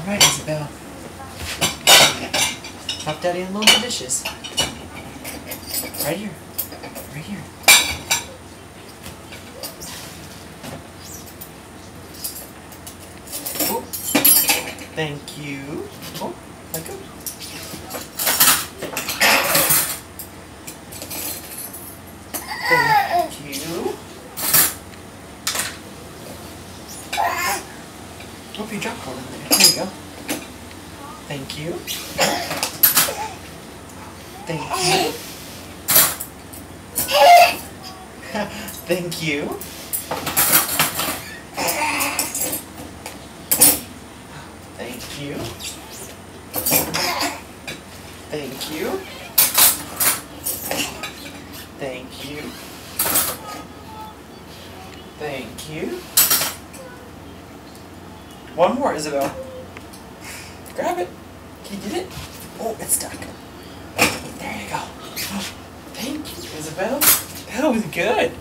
Alright, Isabel. Help Daddy unload the dishes. Right here. Right here. Oh, thank you. Oh, let go. Thank you. Hope you dropped one in there. There you go. Thank you. Thank you. Thank you. Thank you. Thank you. Thank you. Thank you. One more, Isabel. Grab it. Can you get it? Oh, it's stuck. There you go. Thank you, Isabel. That was good.